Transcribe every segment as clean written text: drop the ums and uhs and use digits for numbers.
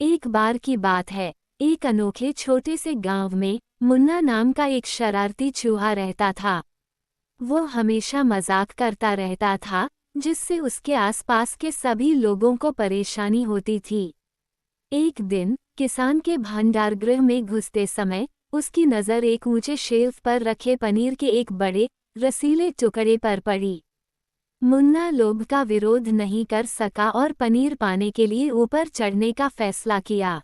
एक बार की बात है, एक अनोखे छोटे से गांव में मुन्ना नाम का एक शरारती चूहा रहता था। वो हमेशा मजाक करता रहता था, जिससे उसके आसपास के सभी लोगों को परेशानी होती थी। एक दिन किसान के भंडारगृह में घुसते समय उसकी नज़र एक ऊंचे शेल्फ पर रखे पनीर के एक बड़े रसीले टुकड़े पर पड़ी। मुन्ना लोभ का विरोध नहीं कर सका और पनीर पाने के लिए ऊपर चढ़ने का फैसला किया।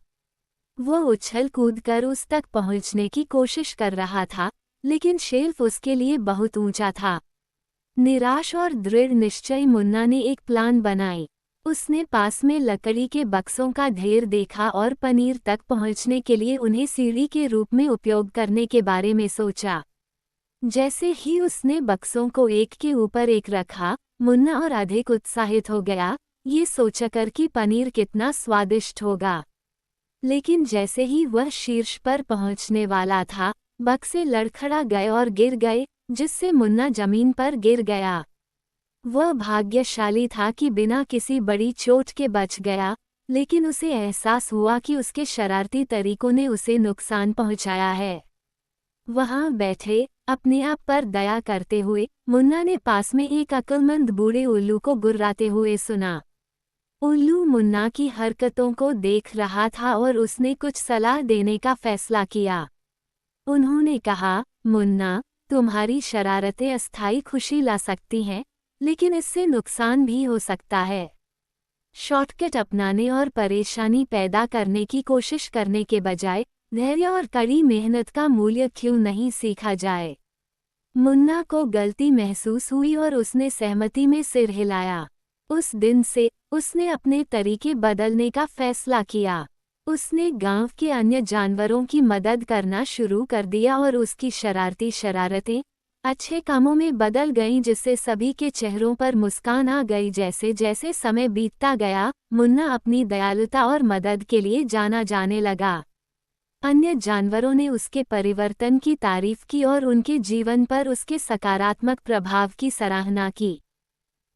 वो उछल कूद कर उस तक पहुंचने की कोशिश कर रहा था, लेकिन शेल्फ उसके लिए बहुत ऊंचा था। निराश और दृढ़ निश्चय मुन्ना ने एक प्लान बनाई। उसने पास में लकड़ी के बक्सों का ढेर देखा और पनीर तक पहुंचने के लिए उन्हें सीढ़ी के रूप में उपयोग करने के बारे में सोचा। जैसे ही उसने बक्सों को एक के ऊपर एक रखा, मुन्ना और अधिक उत्साहित हो गया, ये सोचकर कि पनीर कितना स्वादिष्ट होगा। लेकिन जैसे ही वह शीर्ष पर पहुंचने वाला था, बक्से लड़खड़ा गए और गिर गए, जिससे मुन्ना जमीन पर गिर गया। वह भाग्यशाली था कि बिना किसी बड़ी चोट के बच गया, लेकिन उसे एहसास हुआ कि उसके शरारती तरीकों ने उसे नुकसान पहुंचाया है। वहां बैठे अपने आप पर दया करते हुए मुन्ना ने पास में एक अक्लमंद बूढ़े उल्लू को गुर्राते हुए सुना। उल्लू मुन्ना की हरकतों को देख रहा था और उसने कुछ सलाह देने का फैसला किया। उन्होंने कहा, मुन्ना, तुम्हारी शरारतें अस्थायी खुशी ला सकती हैं, लेकिन इससे नुकसान भी हो सकता है। शॉर्टकट अपनाने और परेशानी पैदा करने की कोशिश करने के बजाय धैर्य और कड़ी मेहनत का मूल्य क्यों नहीं सीखा जाए। मुन्ना को गलती महसूस हुई और उसने सहमति में सिर हिलाया। उस दिन से उसने अपने तरीके बदलने का फैसला किया। उसने गांव के अन्य जानवरों की मदद करना शुरू कर दिया और उसकी शरारती शरारतें अच्छे कामों में बदल गईं, जिससे सभी के चेहरों पर मुस्कान आ गई। जैसे जैसे समय बीतता गया, मुन्ना अपनी दयालुता और मदद के लिए जाना जाने लगा। अन्य जानवरों ने उसके परिवर्तन की तारीफ की और उनके जीवन पर उसके सकारात्मक प्रभाव की सराहना की।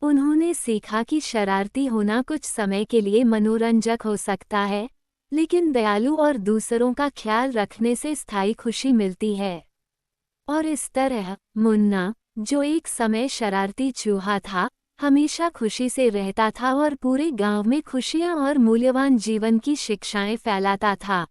उन्होंने सीखा कि शरारती होना कुछ समय के लिए मनोरंजक हो सकता है, लेकिन दयालु और दूसरों का ख्याल रखने से स्थायी खुशी मिलती है। और इस तरह मुन्ना, जो एक समय शरारती चूहा था, हमेशा खुशी से रहता था और पूरे गांव में खुशियां और मूल्यवान जीवन की शिक्षाएं फैलाता था।